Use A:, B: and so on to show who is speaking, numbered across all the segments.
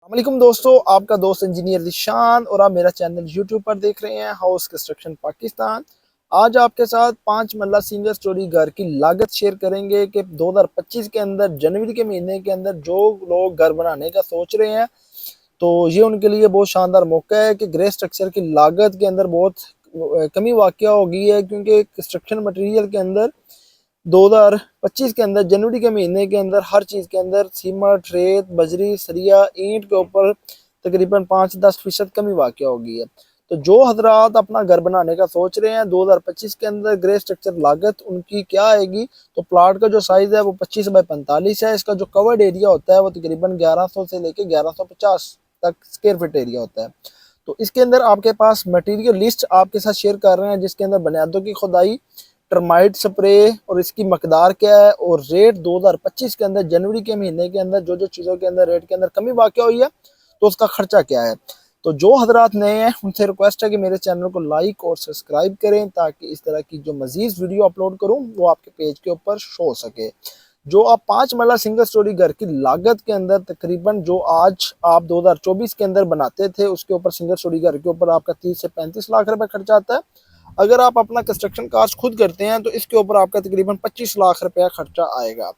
A: वालेकुम दोस्तों, आपका दोस्त इंजीनियर निशान और आप मेरा चैनल यूट्यूब पर देख रहे हैं हाउस कंस्ट्रक्शन पाकिस्तान। आज आपके साथ 5 मरला सिंगल स्टोरी घर की लागत शेयर करेंगे कि 2025 के अंदर जनवरी के महीने के अंदर जो लोग घर बनाने का सोच रहे हैं तो ये उनके लिए बहुत शानदार मौका है कि ग्रे स्ट्रक्चर की लागत के अंदर बहुत कमी वाक़या हो गई है, क्योंकि कंस्ट्रक्शन मटेरियल के अंदर 2025 के अंदर जनवरी के महीने के अंदर हर चीज़ के अंदर सीमेंट, रेत, बजरी, सरिया, ईंट के ऊपर तकरीबन 5-10% कमी वाक़या हो गई है। तो जो हजरात अपना घर बनाने का सोच रहे हैं 2025 के अंदर ग्रे स्ट्रक्चर लागत उनकी क्या आएगी, तो प्लाट का जो साइज़ है वो 25 बाई 45 है। इसका जो कवर्ड एरिया होता है वो तकरीबन 1100 से लेके 1150 तक स्क्वायर फीट एरिया होता है। तो इसके अंदर आपके पास मटेरियल लिस्ट आपके साथ शेयर कर रहे हैं, जिसके अंदर बुनियादों की खुदाई, टर्माइट स्प्रे और इसकी मकदार क्या है, और रेट 2025 के अंदर जनवरी के महीने के अंदर जो जो चीज़ों के अंदर रेट के अंदर कमी वाक़या हुई है तो उसका खर्चा क्या है। तो जो हजरात नए हैं उनसे रिक्वेस्ट है कि मेरे चैनल को लाइक और सब्सक्राइब करें, ताकि इस तरह की जो मजीद वीडियो अपलोड करूं वो आपके पेज के ऊपर शो हो सके। जो आप 5 मरला सिंगल स्टोरी घर की लागत के अंदर तकरीबन जो आज आप 2024 के अंदर बनाते थे उसके ऊपर सिंगल स्टोरी घर के ऊपर आपका 30 से 35 लाख रुपए खर्चा आता है। अगर आप अपना कंस्ट्रक्शन कास्ट खुद करते हैं तो इसके ऊपर आपका तकरीबन 25 लाख रुपया खर्चा आएगा।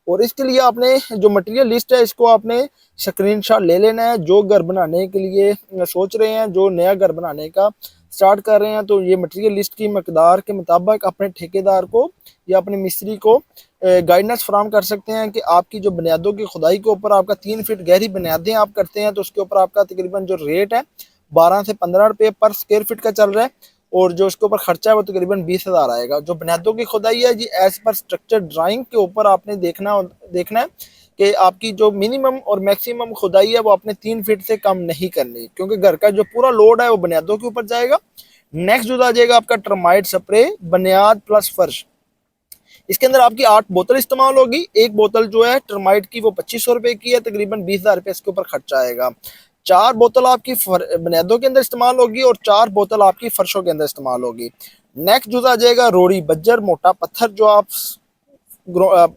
A: और इसके लिए आपने जो मटेरियल लिस्ट है इसको आपने स्क्रीनशॉट ले लेना है। जो घर बनाने के लिए सोच रहे हैं, जो नया घर बनाने का स्टार्ट कर रहे हैं, तो ये मटेरियल लिस्ट की मकदार के मुताबिक अपने ठेकेदार को या अपने मिस्त्री को गाइडेंस फराहम कर सकते हैं कि आपकी जो बुनियादों की खुदाई के ऊपर आपका 3 फीट गहरी बुनियादें आप करते हैं तो उसके ऊपर आपका तकरीबन जो रेट है 12 से 15 रुपये पर स्क्वायर फीट का चल रहा है, और जो उसके ऊपर खर्चा है वो तकरीबन 20,000 आएगा। जो बुनियादों की खुदाई है जी एज पर स्ट्रक्चर ड्राइंग के ऊपर आपने देखना है कि आपकी जो मिनिमम और मैक्सिमम खुदाई है वो आपने 3 फीट से कम नहीं करनी, क्योंकि घर का जो पूरा लोड है वो बुनियादों के ऊपर जाएगा। नेक्स्ट जो आ जाएगा आपका टर्माइट स्प्रे, बुनियाद प्लस फर्श। इसके अंदर आपकी 8 बोतल इस्तेमाल होगी। एक बोतल जो है टर्माइट की वो 2500 रुपए की है, तकरीबन 20,000 रुपये इसके ऊपर खर्चा आएगा। 4 बोतल आपकी बुनियादों के अंदर इस्तेमाल होगी और 4 बोतल आपकी फर्शों के अंदर इस्तेमाल होगी। नेक्स्ट जो आ जाएगा रोड़ी बज्जर मोटा पत्थर, जो आप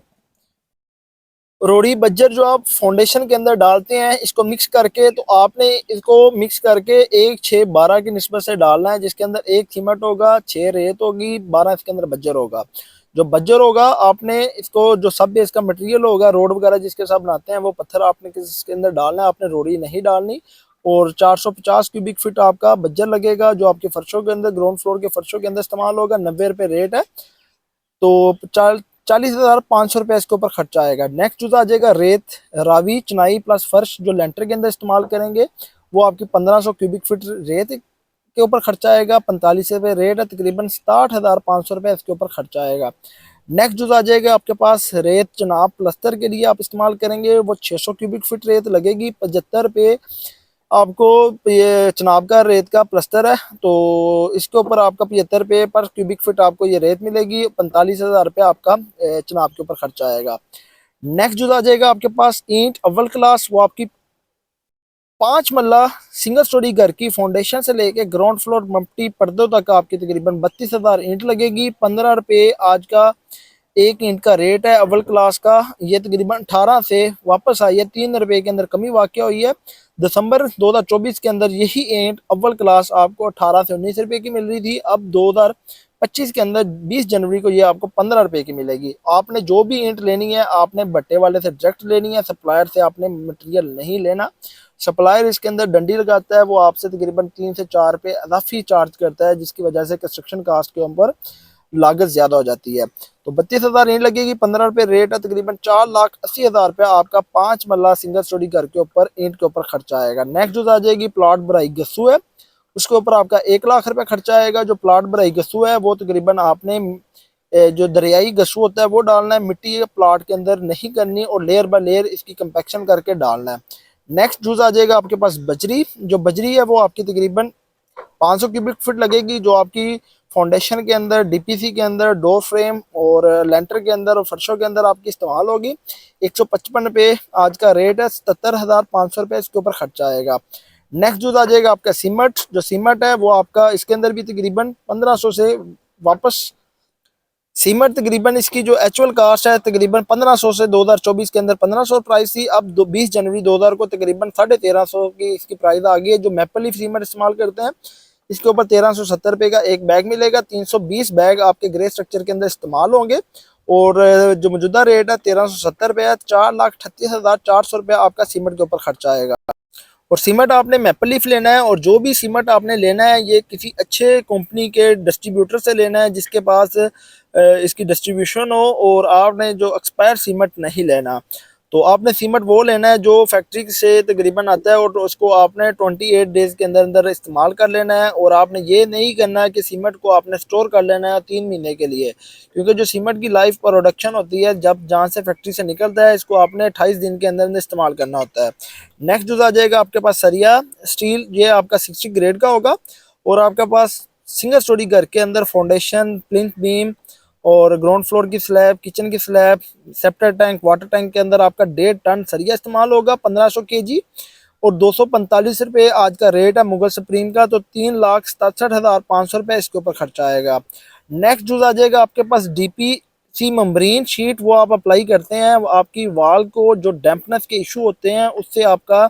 A: रोड़ी बज्जर जो आप फाउंडेशन के अंदर डालते हैं इसको मिक्स करके, तो आपने इसको मिक्स करके 1-6-12 की निस्बत से डालना है, जिसके अंदर 1 सीमेंट होगा, 6 रेत होगी, 12 इसके अंदर बज्जर होगा। जो बज्जर होगा आपने इसको जो सब इसका मटेरियल होगा रोड वगैरह जिसके साथ बनाते हैं वो पत्थर आपने इसके अंदर डालना है, आपने रोड़ी नहीं डालनी। और 450 क्यूबिक फीट आपका बज्जर लगेगा, जो आपके फर्शों के अंदर ग्राउंड फ्लोर के फर्शों के अंदर इस्तेमाल होगा। 90 रुपये रेट है, तो 40,500 रुपये इसके ऊपर खर्चा आएगा। नेक्स्ट जो आ जाएगा रेत, रावी, चनाई प्लस फर्श, जो लेंटर के अंदर इस्तेमाल करेंगे वो आपकी 1500 क्यूबिक फीट रेत के ऊपर खर्चा आएगा। 45 रुपये रेट है, तकरीबन 67,500 रुपये इसके ऊपर खर्चा आएगा। नेक्स्ट जो आ जाएगा आपके पास रेत चनाब प्लस्तर के लिए आप इस्तेमाल करेंगे वो 600 क्यूबिक फीट रेत लगेगी। 75 रुपये आपको ये चनाब का रेत का प्लस्तर है, तो इसके ऊपर आपका 75 रुपये पर क्यूबिक फीट आपको ये रेत मिलेगी। 45,000 रुपये आपका चनाब के ऊपर खर्चा आएगा। नेक्स्ट जो आ जाएगा आपके पास ईंट अव्वल क्लास, वो आपकी 5 मरला सिंगल स्टोरी घर की फाउंडेशन से लेके ग्राउंड फ्लोर मट्टी पर्दों तक आपकी तकरीबन 32,000 ईंट लगेगी। 15 रुपये आज का एक ईंट का रेट है अव्वल क्लास का। ये तकरीबन 18 से वापस आई है, 3 रुपये के अंदर कमी वाक़या हुई है। दिसंबर 2024 के अंदर यही ईंट अव्वल क्लास आपको 18 से 19 रुपये की मिल रही थी। अब 2025 के अंदर 20 जनवरी को ये आपको 15 रुपये की मिलेगी। आपने जो भी ईंट लेनी है आपने भट्टे वाले से डायरेक्ट लेनी है, सप्लायर से आपने मटेरियल नहीं लेना। सप्लायर इसके अंदर डंडी लगाता है, वो आपसे तकरीबन 3 से 4 रुपये अजाफी चार्ज करता है, जिसकी वजह से कंस्ट्रक्शन कास्ट के ऊपर लागत ज्यादा हो जाती है। तो 32,000 ईंट लगेगी, 15 रुपये रेट है, तकरीबन 4,80,000 रुपया आपका 5 मरला सिंगल स्टोरी घर के ऊपर ईंट के ऊपर खर्चा आएगा। नेक्स्ट जो आ जाएगी प्लाट भराई गस्सू है, उसके ऊपर आपका 1 लाख रुपया खर्चा आएगा। जो प्लाट भराई गस्सू है वो तकरीबन आपने जो दरियाई गस्सू होता है वो डालना है, मिट्टी प्लाट के अंदर नहीं करनी और लेयर बाय लेयर इसकी कंपेक्शन करके डालना है। नेक्स्ट जूस आ जाएगा आपके पास बजरी। जो बजरी है वो आपकी तकरीबन 500 क्यूबिक फीट लगेगी, जो आपकी फाउंडेशन के अंदर, डीपीसी के अंदर, डोर फ्रेम और लेंटर के अंदर और फर्शों के अंदर आपकी इस्तेमाल होगी। 155 रुपये आज का रेट है, 77,500 रुपये इसके ऊपर खर्चा आएगा। नेक्स्ट जो आ जाएगा आपका सीमेंट। जो सीमेंट है वो आपका इसके अंदर भी तकरीबन 1500 से वापस सीमेंट तकरीबन इसकी जो एक्चुअल कास्ट है तकरीबन 1500 से 2024 के अंदर 1500 प्राइस थी। अब 20 जनवरी 2000 को तकरीबन 1350 की इसकी प्राइस आ गई है। जो मैपल लीफ सीमेंट इस्तेमाल करते हैं इसके ऊपर 1370 रुपये का एक बैग मिलेगा। 320 बैग आपके ग्रे स्ट्रक्चर के अंदर इस्तेमाल होंगे और जो मौजूदा रेट है 1370 रुपये है। 4,38,400 रुपया आपका सीमेंट के ऊपर खर्चा आएगा। और सीमेंट आपने मैपल लीफ लेना है और जो भी सीमेंट आपने लेना है ये किसी अच्छे कंपनी के डिस्ट्रीब्यूटर से लेना है जिसके पास इसकी डिस्ट्रीब्यूशन हो। और आपने जो एक्सपायर सीमेंट नहीं लेना। तो आपने सीमेंट वो लेना है जो फैक्ट्री से तकरीबन आता है और उसको आपने 28 डेज के अंदर अंदर इस्तेमाल कर लेना है। और आपने ये नहीं करना है कि सीमेंट को आपने स्टोर कर लेना है 3 महीने के लिए, क्योंकि जो सीमेंट की लाइफ प्रोडक्शन होती है जब जहाँ से फैक्ट्री से निकलता है इसको आपने 28 दिन के अंदर अंदर इस्तेमाल करना होता है। नेक्स्ट जो आ जाएगा आपके पास सरिया स्टील, ये आपका 60 ग्रेड का होगा। और आपके पास सिंगल स्टोरी घर के अंदर फाउंडेशन, प्लिंथ बीम और ग्राउंड फ्लोर की स्लैब, किचन की slab, sceptre tank, water tank के अंदर आपका 1.5 टन सरिया इस्तेमाल होगा 1500 kg। और 245 रुपये आज का रेट है मुगल सुप्रीम का। तो 3,67,500 रुपये इसके ऊपर खर्चा आएगा। नेक्स्ट जो आ जाएगा आपके पास DPC मेम्ब्रेन शीट, वो आप अप्लाई करते हैं आपकी वाल को जो डैम्पनेस के इशू होते हैं उससे आपका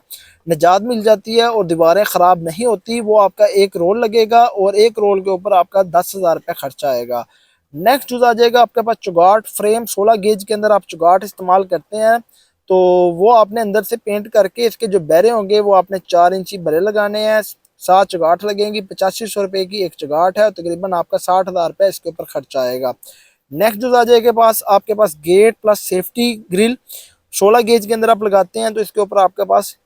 A: निजात मिल जाती है और दीवारें ख़राब नहीं होती। वो आपका एक रोल लगेगा और एक रोल के ऊपर आपका 10,000 रुपये खर्चा आएगा। नेक्स्ट जो आ जाएगा आपके पास चुगाट फ्रेम, 16 गेज के अंदर आप चुगाट इस्तेमाल करते हैं तो वो आपने अंदर से पेंट करके इसके जो बैरे होंगे वो आपने 4 इंची बरे लगाने हैं। 7 चुगाट लगेंगी, 8500 रुपये की एक चुगाट है। तकरीबन आपका 60,000 रुपये इसके ऊपर खर्चा आएगा। नेक्स्ट जो आ जाएगा पास आपके पास gate plus safety grill 16 gauge के अंदर आप लगाते हैं तो इसके ऊपर आपके पास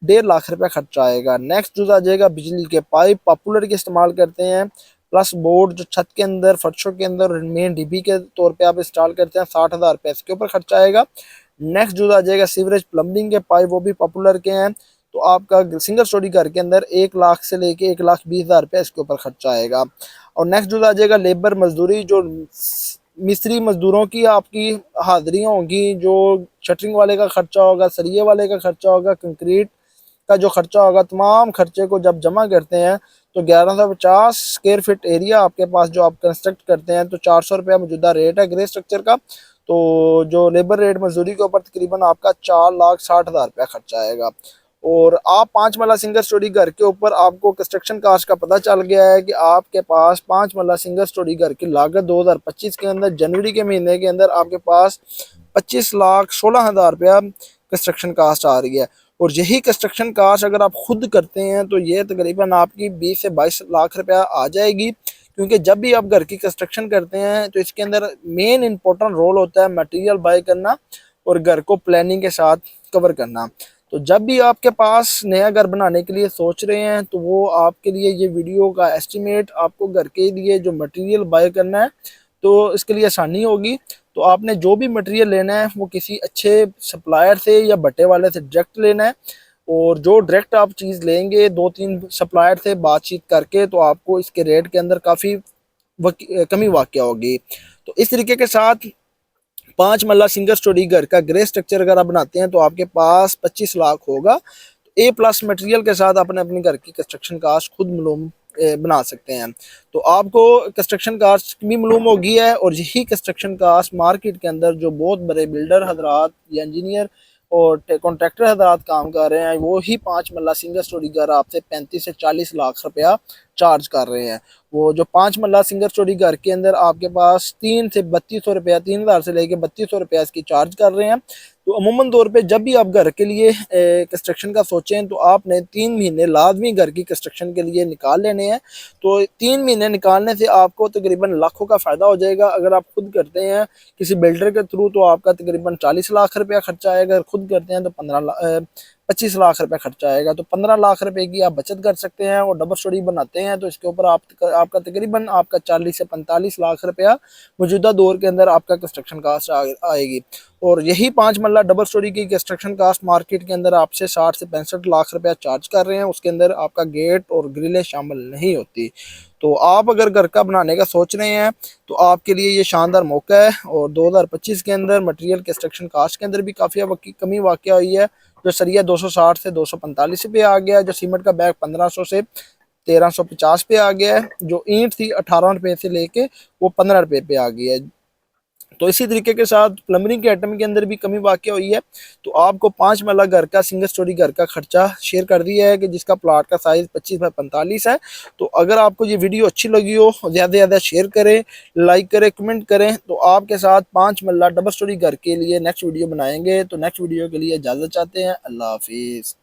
A: 1.5 लाख रुपया खर्चा आएगा। नेक्स्ट जो आ जाएगा बिजली के पाइप पॉपुलर के इस्तेमाल करते हैं, प्लस बोर्ड जो छत के अंदर फर्शों के अंदर मेन डीबी के तौर पे आप इंस्टॉल करते हैं 60,000 रुपये इसके ऊपर खर्चा आएगा। नेक्स्ट जो आ जाएगा सीवरेज प्लम्बिंग के पाइप, वो भी पॉपुलर के हैं तो आपका सिंगल स्टोरी घर के अंदर 1 लाख से लेके 1,20,000 रुपये इसके ऊपर खर्चा आएगा। और नेक्स्ट जो आ जाएगा लेबर मजदूरी, जो मिस्त्री मजदूरों की आपकी हाजिरियाँ होंगी, जो शटरिंग वाले का खर्चा होगा, सरिये वाले का खर्चा होगा, कंक्रीट का जो खर्चा होगा, तमाम खर्चे को जब जमा करते हैं तो 1150 स्क्वायर फीट एरिया आपके पास जो आप कंस्ट्रक्ट करते हैं तो 400 रुपया मौजूदा रेट है ग्रे स्ट्रक्चर का। तो जो लेबर रेट मजदूरी के ऊपर तकरीबन आपका 4,60,000 रुपया खर्चा आएगा। और आप 5 मरला सिंगल स्टोरी घर के ऊपर आपको कंस्ट्रक्शन कास्ट का पता चल गया है कि आपके पास 5 मरला सिंगल स्टोरी घर की लागत 2025 के अंदर जनवरी के महीने के अंदर आपके पास 25,16,000 रुपया कंस्ट्रक्शन कास्ट आ रही है। और यही कंस्ट्रक्शन कास्ट अगर आप खुद करते हैं तो ये तकरीबन आपकी 20 से 22 लाख रुपया आ जाएगी, क्योंकि जब भी आप घर की कंस्ट्रक्शन करते हैं तो इसके अंदर मेन इंपॉर्टेंट रोल होता है मटेरियल बाय करना और घर को प्लानिंग के साथ कवर करना। तो जब भी आपके पास नया घर बनाने के लिए सोच रहे हैं तो वो आपके लिए ये वीडियो का एस्टिमेट, आपको घर के लिए जो मटेरियल बाय करना है तो इसके लिए आसानी होगी। तो आपने जो भी मटेरियल लेना है वो किसी अच्छे सप्लायर से या भट्टे वाले से डायरेक्ट लेना है। और जो डायरेक्ट आप चीज़ लेंगे 2-3 सप्लायर से बातचीत करके तो आपको इसके रेट के अंदर काफ़ी कमी वाक़या होगी। तो इस तरीके के साथ 5 मरला सिंगल स्टोरी घर का ग्रे स्ट्रक्चर अगर आप बनाते हैं तो आपके पास 25 लाख होगा। A+ मटेरियल के साथ आपने अपने घर की कंस्ट्रक्शन कास्ट खुद मालूम बना सकते हैं। तो आपको कंस्ट्रक्शन कास्ट भी मालूम होगी है और यही कंस्ट्रक्शन कास्ट मार्केट के अंदर जो बहुत बड़े बिल्डर हजरात या इंजीनियर और कॉन्ट्रैक्टर हजरात काम कर रहे हैं वो ही 5 मरला सिंगल स्टोरी घर आपसे 35 से 40 लाख रुपया चार्ज कर रहे हैं। वो जो 5 मरला सिंगल स्टोरी घर के अंदर आपके पास 3 से 3200 रुपया, 3,000 से लेके 3200 रुपया इसकी चार्ज कर रहे हैं। तो अमूमन तौर पे जब भी आप घर के लिए कंस्ट्रक्शन का सोचें तो आपने 3 महीने लाजमी घर की कंस्ट्रक्शन के लिए निकाल लेने हैं। तो 3 महीने निकालने से आपको तकरीबन लाखों का फ़ायदा हो जाएगा। अगर आप खुद करते हैं किसी बिल्डर के थ्रू तो आपका तकरीबन 40 लाख रुपया खर्चा आएगा। अगर खुद करते हैं तो 25 लाख रुपया खर्चा आएगा। तो 15 लाख रुपए की आप बचत कर सकते हैं। और डबल स्टोरी बनाते हैं तो इसके ऊपर आपका तकरीबन आपका 40 से 45 लाख रुपया मौजूदा दौर के अंदर आपका कंस्ट्रक्शन कास्ट आएगी। और यही 5 मरला डबल स्टोरी की कंस्ट्रक्शन कास्ट मार्केट के अंदर आपसे 60 से 65 लाख रुपया चार्ज कर रहे हैं। उसके अंदर आपका गेट और ग्रिलें शामिल नहीं होती। तो आप अगर घर का बनाने का सोच रहे हैं तो आपके लिए ये शानदार मौका है। और 2025 के अंदर मटेरियल कंस्ट्रक्शन कास्ट के अंदर भी काफ़ी कमी वाक़या हुई है। जो सरिया 260 से 245 पे आ गया है, जो सीमेंट का बैग 1500 से 1350 पे आ गया है, जो ईंट थी 18 रुपये से लेके वो 15 रुपये पे आ गई है। तो इसी तरीके के साथ प्लम्बरिंग के आइटम के अंदर भी कमी वाक़ हुई है। तो आपको 5 मरला घर का सिंगल स्टोरी घर का खर्चा शेयर कर दिया है कि जिसका प्लाट का साइज़ 25 बाई 45 है। तो अगर आपको ये वीडियो अच्छी लगी हो, ज़्यादा से ज़्यादा शेयर करें, लाइक करें, कमेंट करें। तो आपके साथ 5 मरला डबल स्टोरी घर के लिए नेक्स्ट वीडियो बनाएंगे। तो नेक्स्ट वीडियो के लिए इजाज़त चाहते हैं। अल्लाह हाफिज़।